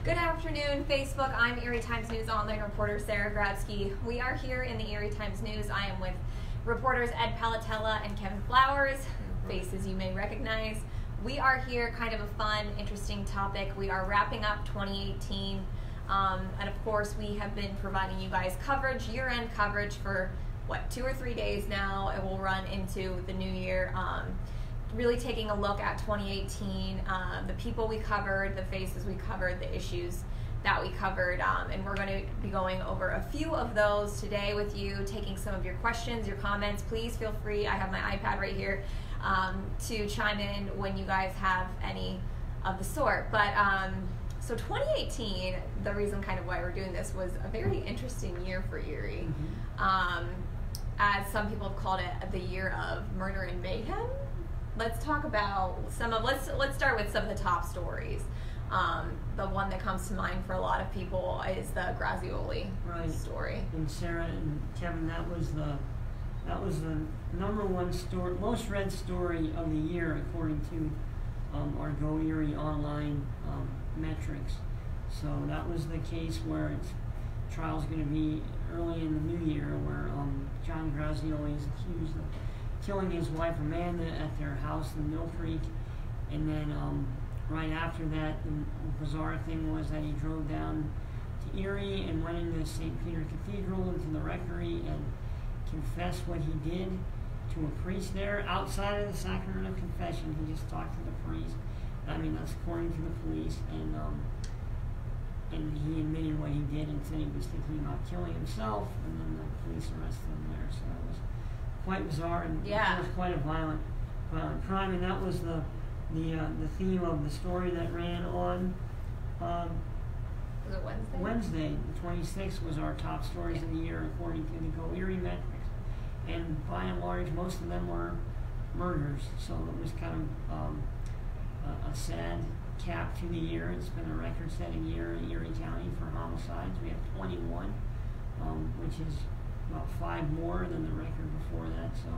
Good afternoon, Facebook. I'm Erie Times-News online reporter Sarah Grabsky. We are here in the Erie Times-News. I am with reporters Ed Palattella and Kevin Flowers, faces you may recognize. We are here, kind of a fun, interesting topic. We are wrapping up 2018, and of course we have been providing you guys coverage, year-end coverage for, 2 or 3 days now. It will run into the new year. Really taking a look at 2018, the people we covered, the faces we covered, the issues that we covered, and we're going to be going over a few of those today with you, taking some of your questions, your comments. Please feel free, I have my iPad right here, to chime in when you guys have any of the sort. But so 2018, the reason kind of why we're doing this was a very interesting year for Erie. As some people have called it, the year of murder and mayhem. Let's talk about let's start with some of the top stories. The one that comes to mind for a lot of people is the Grazioli story. And Sarah and Kevin, that was the #1 story, most read story of the year according to our Go Erie online metrics. So that was the case where trial's going to be early in the new year, where John Grazioli is accused of killing his wife Amanda at their house in Mill Creek, and then right after that, the bizarre thing was that he drove down to Erie and went into St. Peter Cathedral, into the rectory, and confessed what he did to a priest there outside of the sacrament of confession. He just talked to the priest. I mean, that's according to the police, and he admitted what he did and said he was thinking about killing himself, and then the police arrested him there. So it was quite bizarre, and it was quite a violent crime, and that was the theme of the story that ran on was it Wednesday? Wednesday, the 26th, was our top stories of the year according to the Go Erie metrics, and by and large most of them were murders, so it was kind of a sad cap to the year. It's been a record-setting year in Erie County for homicides. We have 21, which is about 5 more than the record before that. So,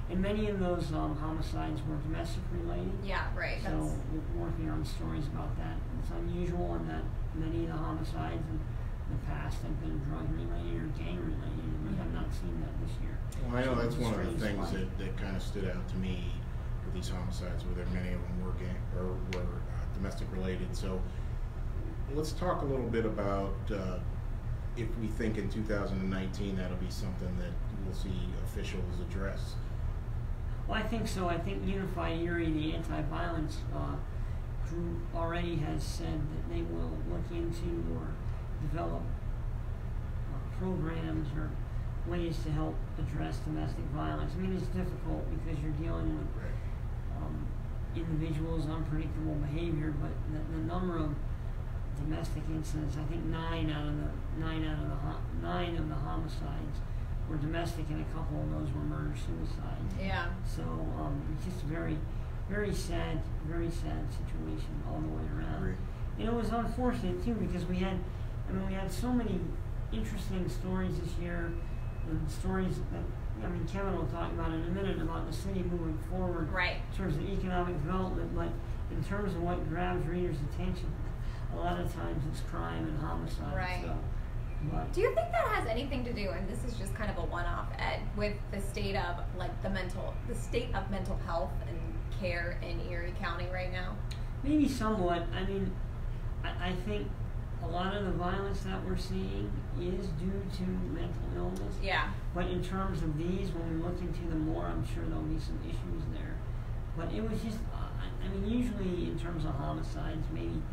and many of those homicides were domestic related. Yeah, right. So we're working on stories about that. It's unusual in that many of the homicides in the past have been drug related or gang related, and we have not seen that this year. Well, I know that's one of the things that kind of stood out to me with these homicides, where many of them were domestic related. So let's talk a little bit about if we think in 2019 that'll be something that we'll see officials address. Well, I think so. I think Unified Erie, the anti-violence group, already has said that they will look into or develop programs or ways to help address domestic violence. I mean, it's difficult because you're dealing with individuals' unpredictable behavior, but the number of domestic incidents, I think 9 of the homicides were domestic, and a couple of those were murder-suicides. Yeah. So it's just a very, very sad situation all the way around. Right. And it was unfortunate too, because we had so many interesting stories this year, and stories that Kevin will talk about in a minute about the city moving forward in terms of economic development, but in terms of what grabs readers' attention, a lot of times it's crime and homicide. Right. So, but do you think that has anything to do, and this is just kind of a one-off, Ed, with the state of the state of mental health and care in Erie County right now? Maybe somewhat. I mean, I think a lot of the violence that we're seeing is due to mental illness. Yeah. But in terms of these, when we look into them more, I'm sure there'll be some issues there. But it was just, usually in terms of homicides, maybe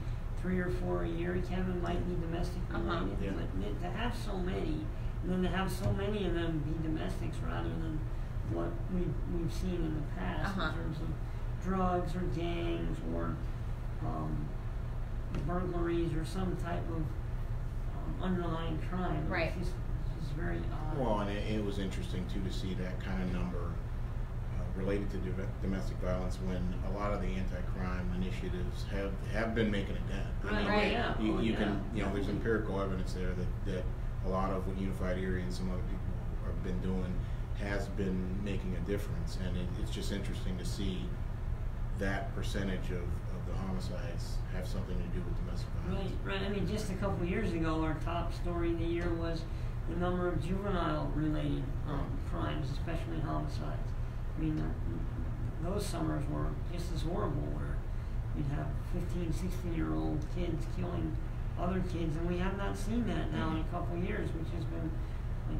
3 or 4 a year, Kevin, might be domestic related. Yeah. But to have so many, and then to have so many of them be domestics rather than what we've seen in the past in terms of drugs or gangs or burglaries or some type of underlying crime. Right. It's just very odd. Well, and it was interesting too to see that kind of number related to domestic violence when a lot of the anti-crime initiatives have been making a dent. You can there's empirical evidence there that a lot of what Unified Erie and some other people have been doing has been making a difference, and it's just interesting to see that percentage of the homicides have something to do with domestic violence. Right. I mean, just a couple of years ago, our top story of the year was the number of juvenile-related crimes, especially homicides. I mean, those summers were just as horrible, where you'd have 15, 16-year-old kids killing other kids, and we have not seen that now in a couple of years, which has been,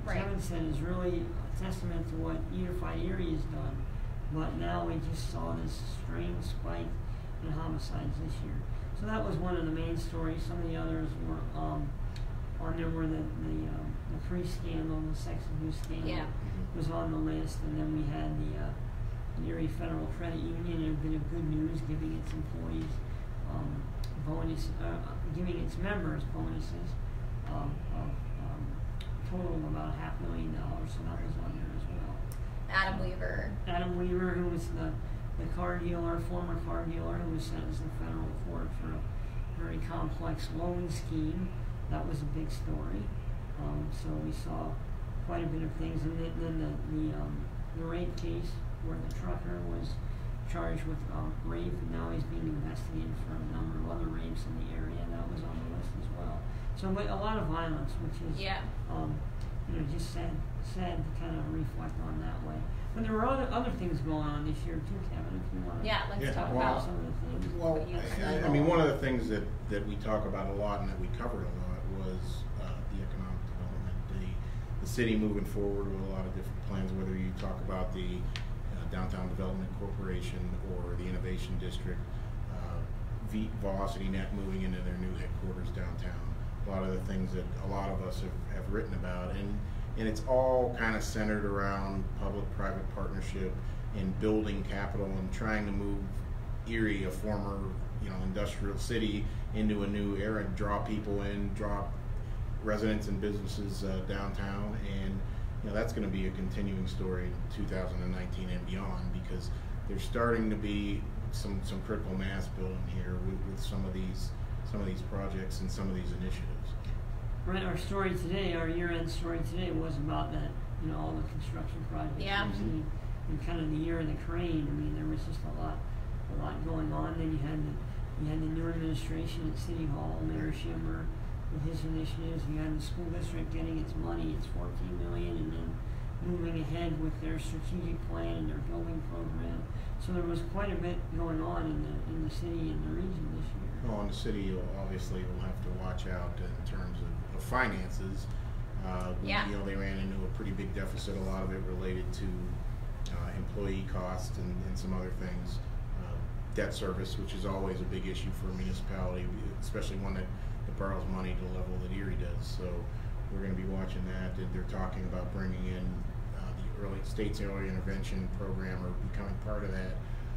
like Kevin said, is really a testament to what Unify Erie has done. But now we just saw this strange spike in homicides this year. So that was one of the main stories. Some of the others were on there were the police scandal, the sex abuse scandal was on the list, and then we had the Erie Federal Credit Union, a bit of good news, giving its employees giving its members bonuses of total of about $500,000, so that was on there as well. Adam Weaver, who was the former car dealer, who was sentenced in federal court for a very complex loan scheme. That was a big story. So we saw quite a bit of things, and then the rape case where the trucker was charged with rape, and now he's being investigated for a number of other rapes in the area. That was on the list as well. So, but a lot of violence, which is just sad to kind of reflect on that way. But there were other things going on this year too, Kevin. If you want to talk about some of the things. Well, I mean, one of the things that we talk about a lot and that we covered a lot was the economic development, the city moving forward with a lot of different plans. Whether you talk about the Downtown Development Corporation or the Innovation District, Velocity Net moving into their new headquarters downtown. A lot of the things that a lot of us have written about, and it's all kind of centered around public-private partnership and building capital and trying to move Erie, a former industrial city, into a new era, draw people in, draw residents and businesses downtown, and that's going to be a continuing story in 2019 and beyond, because there's starting to be some critical mass building here with some of these projects and some of these initiatives. Right, our story today, our year-end story today, was about that, all the construction projects. Yeah. In kind of the year of the crane. I mean, there was just a lot going on. Then you had the new administration at City Hall, Mayor Schimmer with his initiatives. You had the school district getting its money, its $14 million, and then moving ahead with their strategic plan and their building program. So there was quite a bit going on in the city and the region this year. Well, in the city, obviously, will have to watch out in terms of finances. They ran into a pretty big deficit. A lot of it related to employee costs and some other things. Debt service, which is always a big issue for a municipality, especially one that borrows money to the level that Erie does. So we're going to be watching that. They're talking about bringing in the state's early intervention program, or becoming part of that,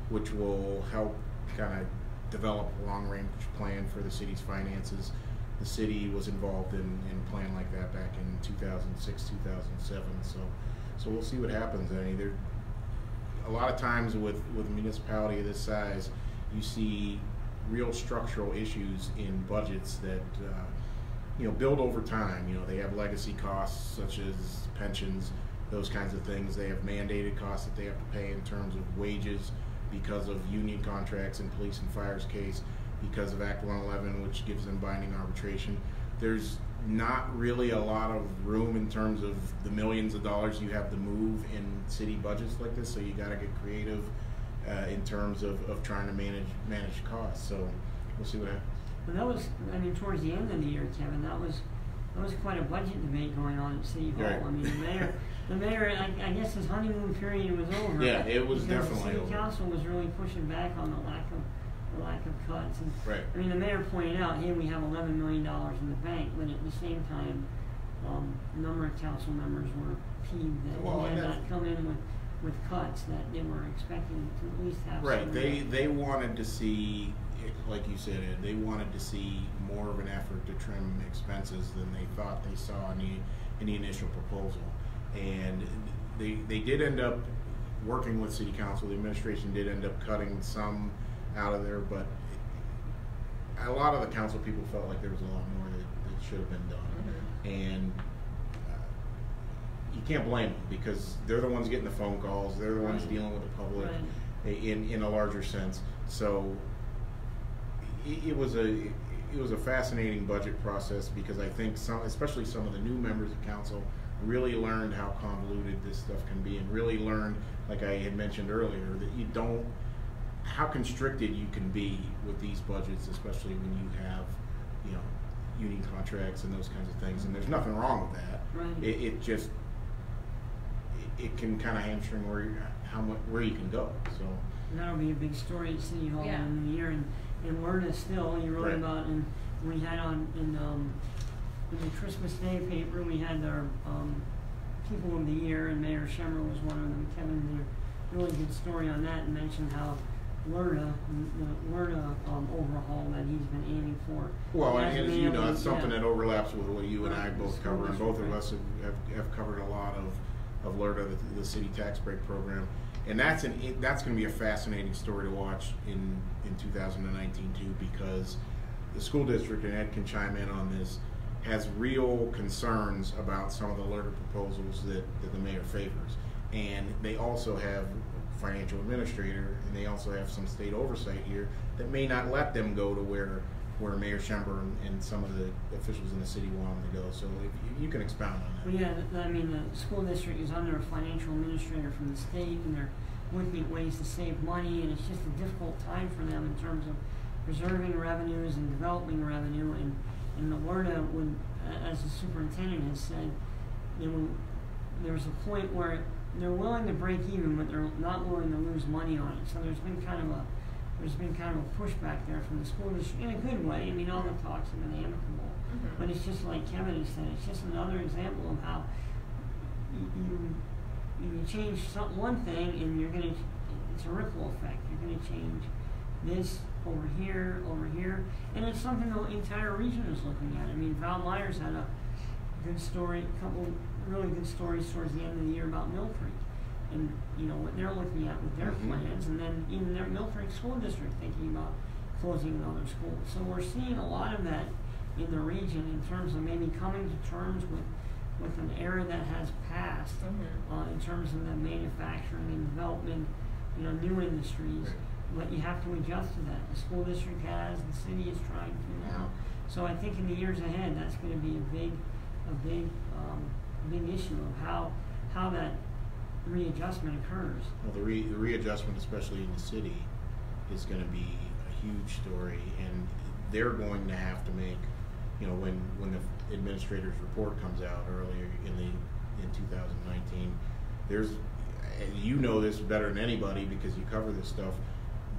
which will help kind of develop a long-range plan for the city's finances. The city was involved in a plan like that back in 2006, 2007. So we'll see what happens. I mean, a lot of times with a municipality of this size, you see real structural issues in budgets that build over time. They have legacy costs such as pensions, those kinds of things. They have mandated costs that they have to pay in terms of wages because of union contracts in police and fire's case, because of Act 111, which gives them binding arbitration. There's not really a lot of room in terms of the millions of dollars you have to move in city budgets like this, so you got to get creative in terms of trying to manage costs. So we'll see what happens. But that was, towards the end of the year, Kevin, that was quite a budget debate going on at City Hall. Right. I mean, the mayor, I guess his honeymoon period was over. Yeah, it was definitely over. The city over. council was really pushing back on the lack of cuts. And, right. The mayor pointed out, hey, we have $11 million in the bank, but at the same time, a number of council members were peeved that he had not come in with cuts that they were expecting to at least have. Right. They wanted to see, like you said, Ed, they wanted to see more of an effort to trim expenses than they thought they saw in the initial proposal. And they did end up working with City Council. The administration did end up cutting some out of there, but a lot of the council people felt like there was a lot more that should have been done. Mm-hmm. And you can't blame them, because they're the ones getting the phone calls. They're the ones dealing with the public in a larger sense. So it was a fascinating budget process, because I think especially some of the new members of council really learned how convoluted this stuff can be, and really learned, like I had mentioned earlier, that how constricted you can be with these budgets, especially when you have, union contracts and those kinds of things. And there's nothing wrong with that. Right. It can kind of hamstring where you can go. So that'll be a big story at City Hall in the year, and Lerna still. You wrote about, and we had in the Christmas Day paper, we had our People of the Year, and Mayor Schemmer was one of them. Kevin did a really good story on that and mentioned how the Lerna overhaul that he's been aiming for. Well, and as it's something that overlaps with what you and I both cover, and both of us have covered a lot of Lerna, the city tax break program, and that's going to be a fascinating story to watch in 2019 too, because the school district, and Ed can chime in on this, has real concerns about some of the Lerna proposals that the mayor favors, and they also have financial administrator, and they also have some state oversight here that may not let them go to where Mayor Schember and some of the officials in the city want them to go. So if you can expound on that. Well, yeah, I mean, the school district is under a financial administrator from the state, and they're looking at ways to save money, and it's just a difficult time for them in terms of preserving revenues and developing revenue. And the Lerna would, as the superintendent has said, there was a point where they're willing to break even, but they're not willing to lose money on it. So there's been kind of a pushback there from the school district in a good way. I mean, all the talks have been amicable, but it's just like Kevin has said. It's just another example of how you change one thing, and it's a ripple effect. You're gonna change this over here, and it's something the entire region is looking at. I mean, Val Myers had a couple really good stories towards the end of the year about Mill Creek, and what they're looking at with their plans, and then even their Mill Creek school district thinking about closing another school. So we're seeing a lot of that in the region in terms of maybe coming to terms with an era that has passed in terms of the manufacturing and development, new industries. But you have to adjust to that. The school district has, the city is trying to now. So I think in the years ahead, that's going to be a big issue of how that readjustment occurs. Well, the readjustment, especially in the city, is going to be a huge story, and they're going to have to make, when the administrator's report comes out earlier in 2019, there's, this better than anybody because you cover this stuff.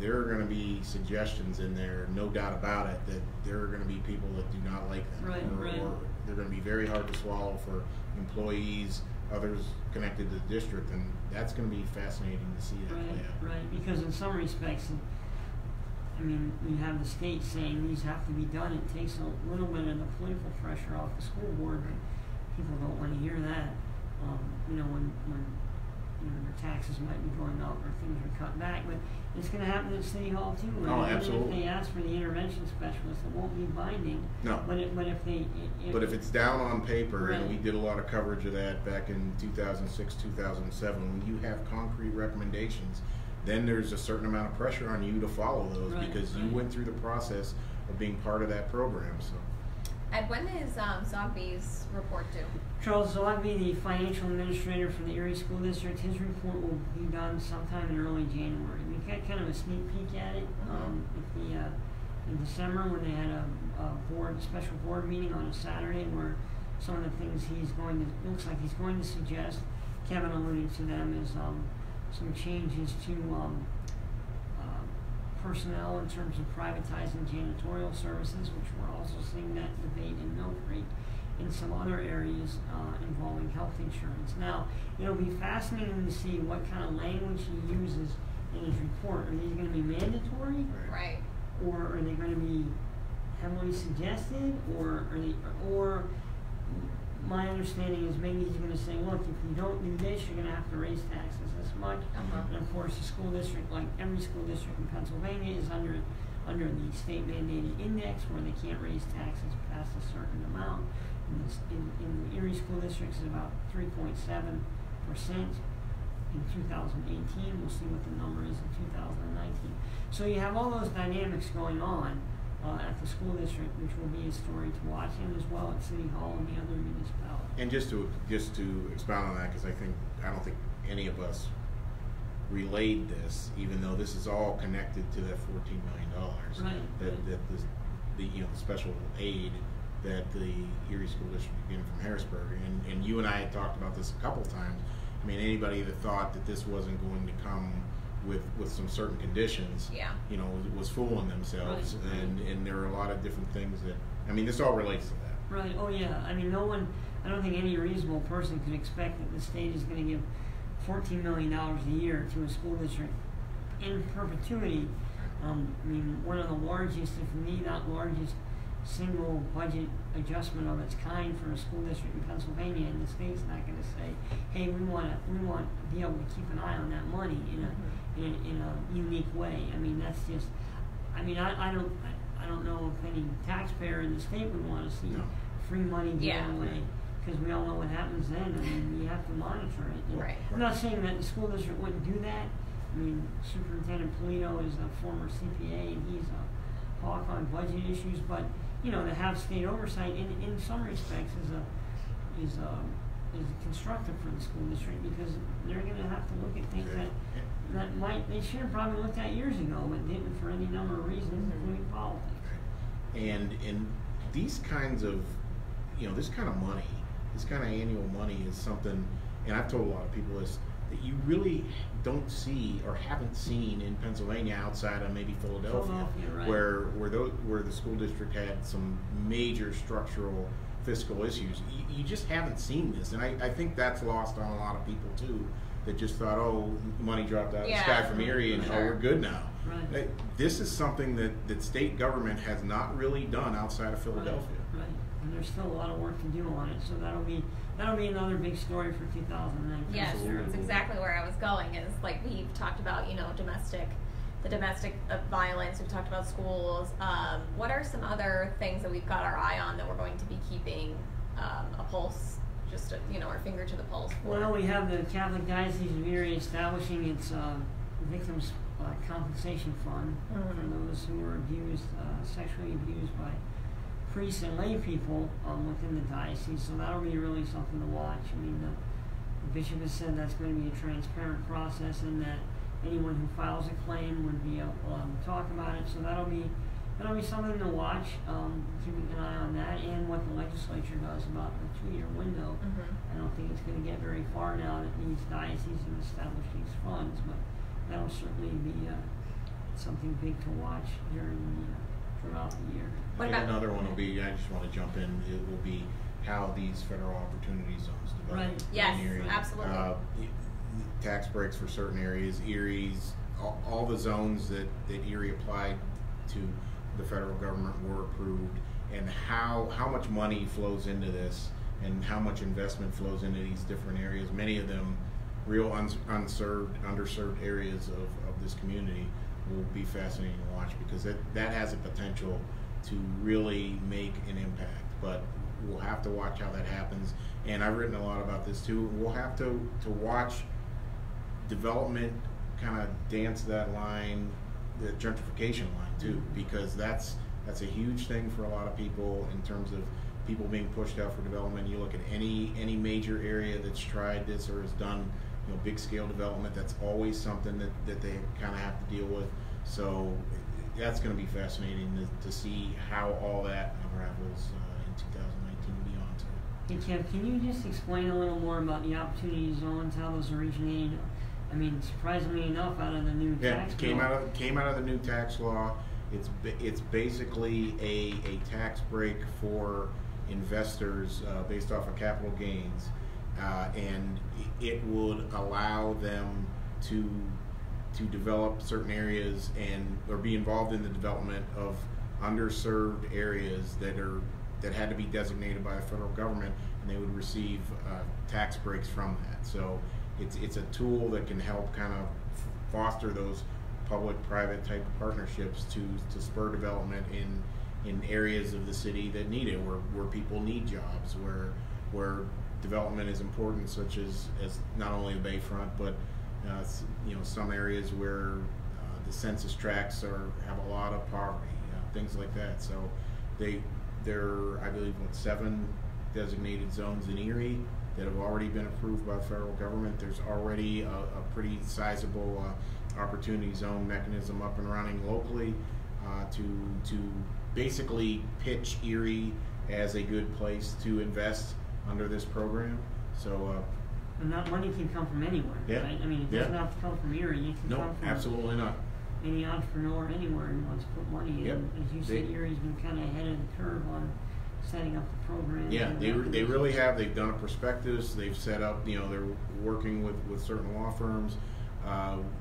There are going to be suggestions in there, no doubt about it, that there are going to be people that do not like them, or they're going to be very hard to swallow for employees, others connected to the district, and that's going to be fascinating to see that play out. Right, because in some respects, I mean, you have the state saying these have to be done. It takes a little bit of the political pressure off the school board, but people don't want to hear that. When their taxes might be going up or things are cut back, but it's going to happen at City Hall too. Oh, absolutely. If they ask for the intervention specialist, it won't be binding. No. But if it's down on paper, and we did a lot of coverage of that back in 2006, 2007, when you have concrete recommendations, then there's a certain amount of pressure on you to follow those because you went through the process of being part of that program. So. And when is Zogby's report due? Charles Zogby, the financial administrator for the Erie School District, his report will be done sometime in early January. We got kind of a sneak peek at it in December when they had a special board meeting on a Saturday where some of the things looks like he's going to suggest, Kevin alluded to them, is some changes to personnel in terms of privatizing janitorial services, which we're also seeing that debate in Mill Creek, in some other areas involving health insurance. Now, it'll be fascinating to see what kind of language he uses in his report. Are these going to be mandatory? Right. Or are they going to be heavily suggested? Or my understanding is maybe he's going to say, look, if you don't do this, you're going to have to raise taxes this much. And of course, the school district, like every school district in Pennsylvania, is under the state mandated index where they can't raise taxes past a certain amount. In the Erie School District, is about 3.7% in 2018. We'll see what the number is in 2019. So you have all those dynamics going on, at the school district, which will be a story to watch, and as well at City Hall and the other municipalities. And just to expound on that, because I don't think any of us relayed this, even though this is all connected to that $14 million right. that the special aid that the Erie School District is getting from Harrisburg. And you and I had talked about this a couple times. I mean, anybody that thought that this wasn't going to come with some certain conditions, was fooling themselves. Right. And there are a lot of different things that, I mean, this all relates to that. Right. Oh yeah. I mean, I don't think any reasonable person could expect that the state is going to give $14 million a year to a school district in perpetuity. I mean, one of the largest, if not largest, single budget adjustment of its kind for a school district in Pennsylvania, and the state's not going to say, "Hey, we want to be able to keep an eye on that money in a unique way." I mean, that's just. I mean, I don't know if any taxpayer in the state would want to see free money given away, because we all know what happens then. I mean, you have to monitor it. Right. I'm not saying that the school district wouldn't do that. I mean, Superintendent Polito is a former CPA, and he's a hawk on budget issues, but to have state oversight in some respects is constructive for the school district, because they're going to have to look at things that they should have probably looked at years ago, but didn't for any number of reasons, including politics. And these kinds of, this kind of money, this kind of annual money is something, and I've told a lot of people this, that you really don't see or haven't seen in Pennsylvania outside of maybe Philadelphia, right. where the school district had some major structural fiscal issues. You just haven't seen this, and I think that's lost on a lot of people too, that just thought, oh, money dropped out of the sky from Erie, and we're good now. Right. This is something that state government has not really done outside of Philadelphia. Right. And there's still a lot of work to do on it, so that'll be another big story for 2019. Yes, that's exactly where I was going. Is like we've talked about, the domestic violence. We've talked about schools. What are some other things that we've got our eye on that we're going to be keeping a pulse, just our finger to the pulse for? Well, we have the Catholic Diocese of Erie establishing its victims compensation fund for those who were sexually abused by priests and lay people within the diocese, so that'll be really something to watch. I mean, the bishop has said that's going to be a transparent process, and that anyone who files a claim would be able to talk about it. So that'll be something to watch, keeping an eye on that, and what the legislature does about the 2-year window. I don't think it's going to get very far now that these dioceses have established these funds, but that'll certainly be something big to watch throughout the year. And another one will be, I just want to jump in, it will be how these federal opportunity zones develop. Right. Yes, in Erie. absolutely. Tax breaks for certain areas, Erie's, all the zones that Erie applied to the federal government were approved, and how much money flows into this, and how much investment flows into these different areas, many of them real underserved areas of this community, will be fascinating to watch, because that has a potential to really make an impact. But we'll have to watch how that happens, and I've written a lot about this too. We'll have to watch development kind of dance that line, the gentrification line too, because that's a huge thing for a lot of people in terms of people being pushed out for development. You look at any major area that's tried this or has done big scale development, that's always something that they kind of have to deal with. So that's going to be fascinating to see how all that unravels in 2019 and beyond. Hey Kev, can you just explain a little more about the opportunity zones, how those originated? I mean, surprisingly enough, out of the new tax law. Came out of the new tax law. It's basically a tax break for investors based off of capital gains, and it would allow them to develop certain areas or be involved in the development of underserved areas that had to be designated by the federal government, and they would receive tax breaks from that. So it's a tool that can help kind of foster those public-private type of partnerships to spur development in areas of the city that need it, where people need jobs, where development is important, such as not only the Bayfront, but some areas where the census tracts have a lot of poverty. things like that. So there are, I believe, 7 designated zones in Erie that have already been approved by the federal government. There's already a pretty sizable opportunity zone mechanism up and running locally to basically pitch Erie as a good place to invest under this program. So and that money can come from anywhere, right? I mean, it doesn't have to come from Erie. It can come from absolutely not. Any entrepreneur anywhere who wants to put money in. As you said, Erie's been kind of ahead of the curve on setting up the program. Yeah, they really have. They've done a prospectus. They've set up. They're working with certain law firms.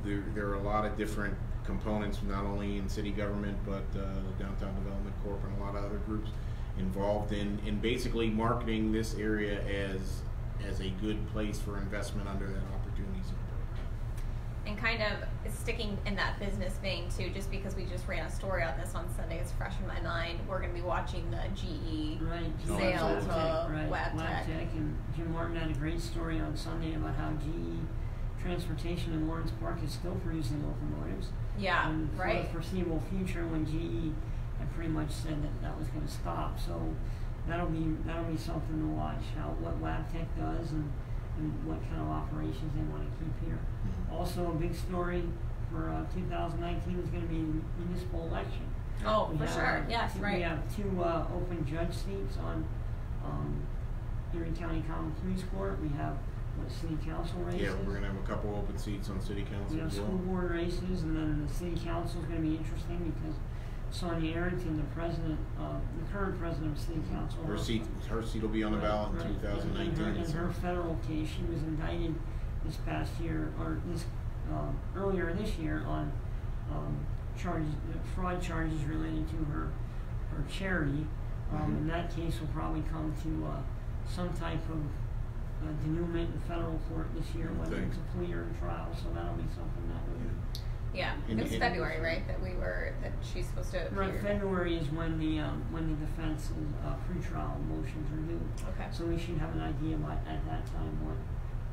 There are a lot of different components, not only in city government, but the Downtown Development Corp and a lot of other groups involved in basically marketing this area as a good place for investment under that opportunity zone. And kind of sticking in that business vein too, just because we just ran a story on this on Sunday, it's fresh in my mind. We're going to be watching the GE sale to Wabtec. And Jim Martin had a great story on Sunday about how GE Transportation in Lawrence Park is still producing locomotives. Yeah, and for the foreseeable future, when GE had pretty much said that was going to stop. So that'll be something to watch. What Wabtec does and what kind of operations they want to keep here. Also, a big story for 2019 is going to be the municipal election. Oh, for sure. Yes, right. We have 2 open judge seats on Erie County Common Pleas Court. We have city council races. Yeah, we're going to have a couple open seats on city council. We have school board races, and then the city council is going to be interesting because Sonia Arrington, the current president of city council, her seat will be on the ballot in 2019. In her federal case, she was indicted this past year, or earlier this year, on fraud charges related to her charity. And that case will probably come to some type of denouement in federal court this year, whether it's a plea or a trial. So that'll be something that would. Yeah, it's February, right? That she's supposed to appear. Right, February is when the defense's pretrial motions are due. Okay. So we should have an idea at that time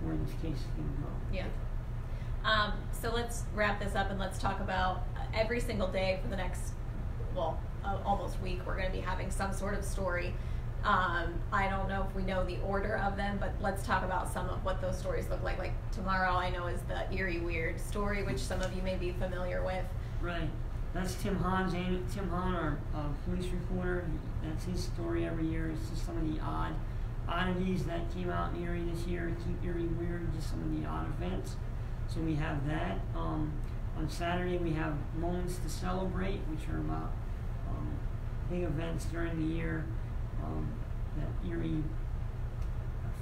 where this case is going to go. Yeah. So let's wrap this up and let's talk about every single day for the next, almost week. We're going to be having some sort of story. I don't know if we know the order of them, but let's talk about some of what those stories look like. Like tomorrow, I know is the Erie Weird story, which some of you may be familiar with. Right. That's Tim Hahn, our police reporter. That's his story every year. It's just some of the oddities that came out in Erie this year. Keep Erie Weird, just some of the odd events. So we have that. On Saturday, we have Moments to Celebrate, which are about big events during the year. That Erie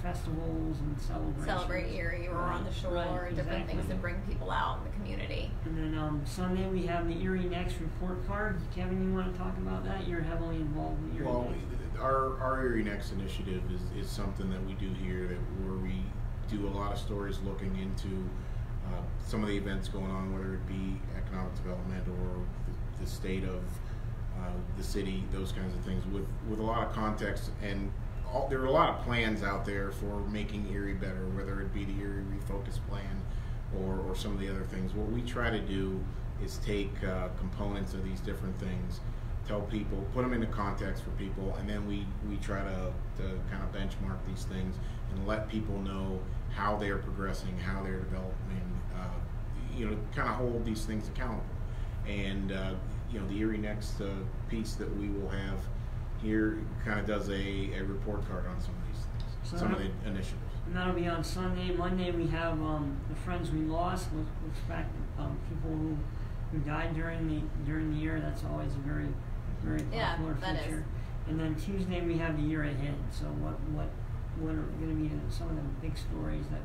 festivals and celebrations. Celebrate Erie, or on the shore, different things that bring people out in the community. And then Sunday we have the Erie Next report card. Kevin, you want to talk about that? You're heavily involved in Erie Next. Our Erie Next initiative is something that we do here, where we do a lot of stories looking into some of the events going on, whether it be economic development or the state of the city, those kinds of things, with a lot of context. And there are a lot of plans out there for making Erie better, whether it be the Erie Refocus Plan or some of the other things. What we try to do is take components of these different things, tell people, put them into context for people, and then we try to kind of benchmark these things and let people know how they're progressing, how they're developing, kind of hold these things accountable. And the Erie Next piece that we will have here kind of does a report card on some of these things, some of the initiatives. And that'll be on Sunday. Monday we have the Friends We Lost, with respect people who died during the year. That's always a very, very popular feature. And then Tuesday we have the year ahead. So what are going to be some of the big stories that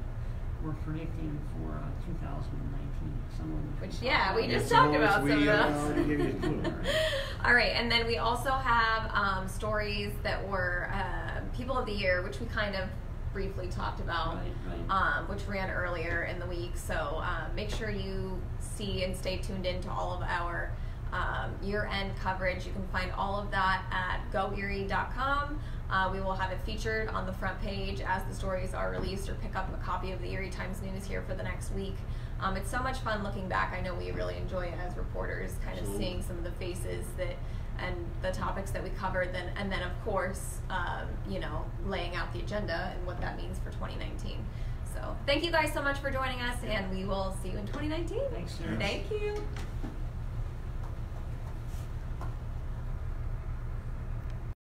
we're predicting for 2019? We just talked about some of those. All right, and then we also have stories that were People of the Year, which we kind of briefly talked about, which ran earlier in the week. So make sure you see and stay tuned in to all of our year-end coverage. You can find all of that at goerie.com. We will have it featured on the front page as the stories are released, or pick up a copy of the Erie Times-News here for the next week. It's so much fun looking back. I know we really enjoy it as reporters, kind of seeing some of the faces that and the topics that we covered, and then of course, you know, laying out the agenda and what that means for 2019. So thank you guys so much for joining us, and we will see you in 2019. Thanks, Sarah. Thank you.